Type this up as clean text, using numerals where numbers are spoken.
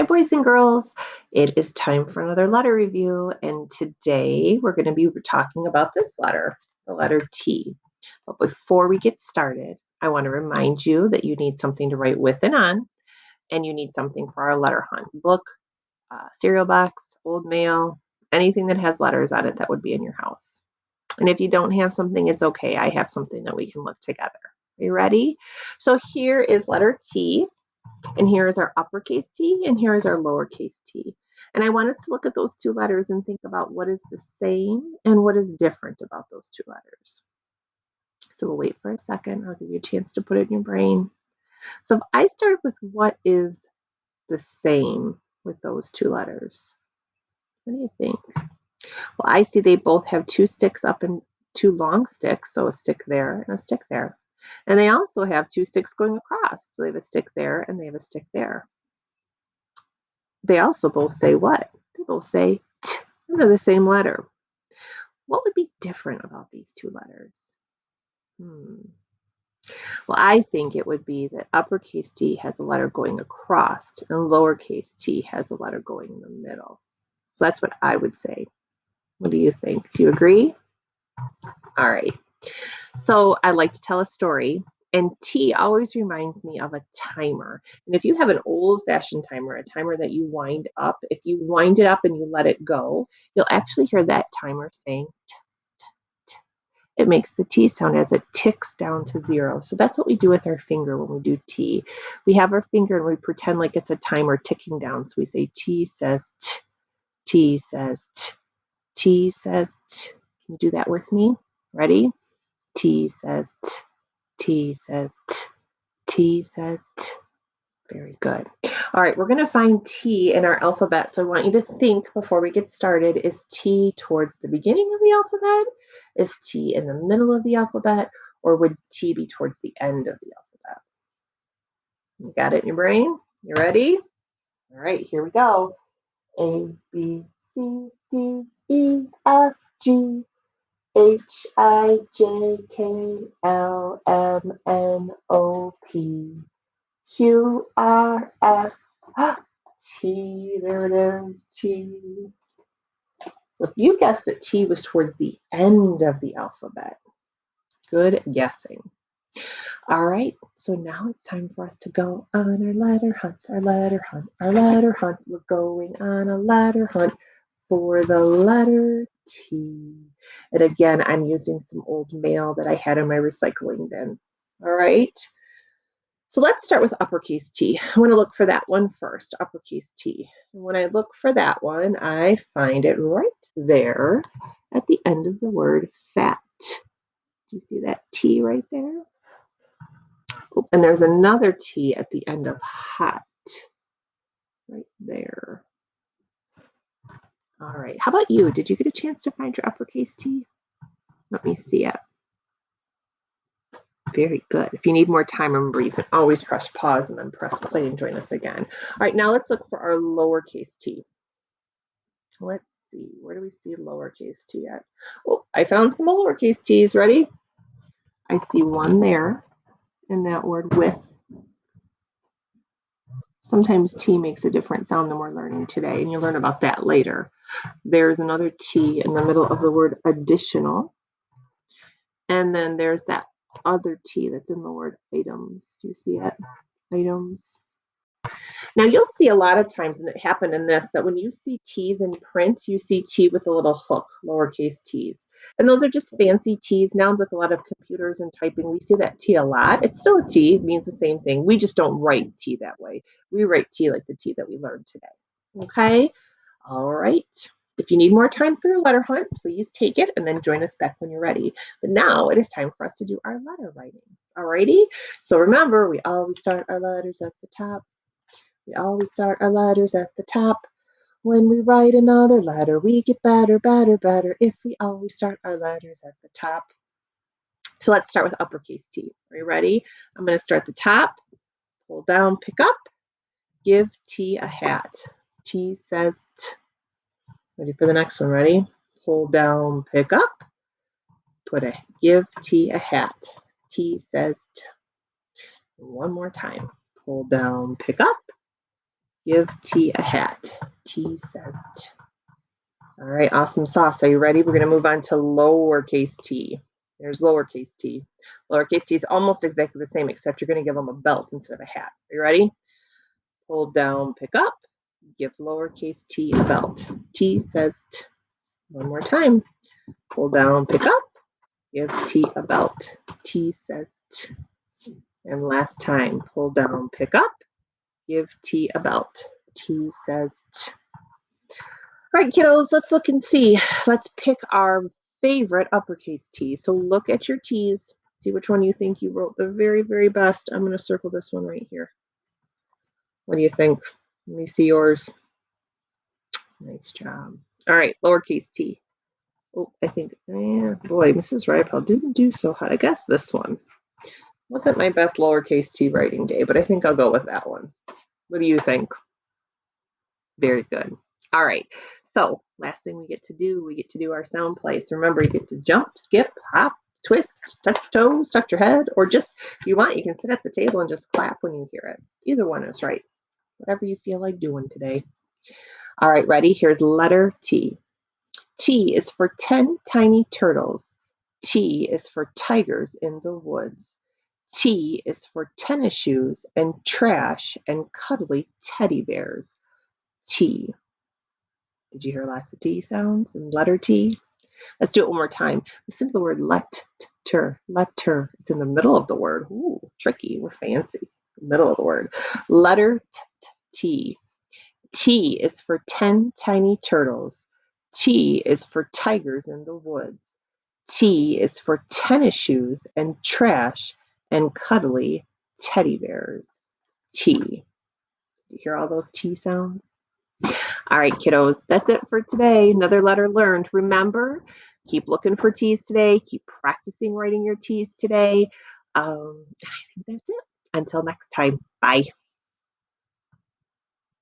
boys and girls. It is time for another letter review, and today we're going to be talking about this letter, the letter T. But before we get started, I want to remind you that you need something to write with and on, and you need something for our letter hunt book, cereal box, old mail, anything that has letters on it that would be in your house. And if you don't have something, it's okay. I have something that we can look together. Are you ready? So here is letter T. And here is our uppercase T, and here is our lowercase t. And I want us to look at those two letters and think about what is the same and what is different about those two letters. So we'll wait for a second. I'll give you a chance to put it in your brain. So if I start with what is the same with those two letters, what do you think? Well, I see they both have two sticks up and two long sticks, so a stick there and a stick there. And they also have two sticks going across. So they have a stick there and they have a stick there. They also both say what? They both say T. They're the same letter. What would be different about these two letters? Well, I think it would be that uppercase T has a letter going across and lowercase t has a letter going in the middle. So that's what I would say. What do you think? Do you agree? All right. So I like to tell a story, and T always reminds me of a timer. And if you have an old-fashioned timer, a timer that you wind up, if you wind it up and you let it go, you'll actually hear that timer saying t, t, t. It makes the T sound as it ticks down to 0. So that's what we do with our finger when we do T. We have our finger and we pretend like it's a timer ticking down. So we say T says t, T says t, T says t. Can you do that with me? Ready? T says t, T says t, T says t. Very good. All right, we're going to find T in our alphabet. So I want you to think before we get started, is T towards the beginning of the alphabet? Is T in the middle of the alphabet? Or would T be towards the end of the alphabet? You got it in your brain? You ready? All right, here we go. A, B, C, D, E, F, G, H, I, J, K, L, M, N, O, P, Q, R, S, T. There it is, T. So if you guessed that T was towards the end of the alphabet, good guessing. All right, so now it's time for us to go on our letter hunt, our letter hunt, our letter hunt. We're going on a letter hunt for the letter T. And again, I'm using some old mail that I had in my recycling bin. All right. So let's start with uppercase T. I want to look for that one first, uppercase T. And when I look for that one, I find it right there at the end of the word fat. Do you see that T right there? Oh, and there's another T at the end of hot, right there. All right, how about you? Did you get a chance to find your uppercase T? Let me see it. Very good. If you need more time, remember you can always press pause and then press play and join us again. All right, now let's look for our lowercase t. Let's see, where do we see lowercase t at? Oh, I found some lowercase t's. Ready? I see one there in that word with. Sometimes T makes a different sound than we're learning today, and you'll learn about that later. There's another T in the middle of the word additional. And then there's that other T that's in the word items. Do you see it? Items. Now you'll see a lot of times, and it happened in this, that when you see T's in print, you see T with a little hook, lowercase t's. And those are just fancy T's. Now with a lot of computers and typing, we see that T a lot. It's still a T, it means the same thing. We just don't write T that way. We write T like the T that we learned today. Okay? All right. If you need more time for your letter hunt, please take it and then join us back when you're ready. But now it is time for us to do our letter writing. All righty? So remember, we always start our letters at the top. We always start our letters at the top. When we write another letter, we get better, better, better if we always start our letters at the top. So let's start with uppercase T. Are you ready? I'm going to start at the top, pull down, pick up, give T a hat. T says T. Ready for the next one? Ready? Pull down, pick up, give T a hat. T says T. One more time. Pull down, pick up, Give T a hat. T says t. All right, awesome sauce. Are you ready? We're going to move on to lowercase t. There's lowercase t. Lowercase t is almost exactly the same, except you're going to give them a belt instead of a hat. Are you ready? Hold down, pick up. Give lowercase t a belt. T says t. One more time. Pull down, pick up. Give T a belt. T says t. And last time, pull down, pick up. Give T a belt. T says t. All right, kiddos, let's look and see. Let's pick our favorite uppercase T. So look at your T's. See which one you think you wrote the very, very best. I'm going to circle this one right here. What do you think? Let me see yours. Nice job. All right, lowercase t. Oh, I think, boy, Mrs. Ripel didn't do so hot. I guess this one wasn't my best lowercase t writing day, but I think I'll go with that one. What do you think? Very good. All right, so last thing we get to do our sound plays. Remember, you get to jump, skip, hop, twist, touch your toes, touch your head, or just, if you want, you can sit at the table and just clap when you hear it. Either one is right. Whatever you feel like doing today. All right, ready? Here's letter T. T is for 10 tiny turtles. T is for tigers in the woods. T is for tennis shoes and trash and cuddly teddy bears. T. Did you hear lots of T sounds and letter T? Let's do it one more time. Listen to the word letter. It's in the middle of the word. Ooh, tricky. We're fancy. Middle of the word. Letter T. T is for 10 tiny turtles. T is for tigers in the woods. T is for tennis shoes and trash and cuddly teddy bears. T. Did you hear all those T sounds? All right, kiddos, that's it for today. Another letter learned. Remember, keep looking for T's today. Keep practicing writing your T's today. I think that's it. Until next time, bye.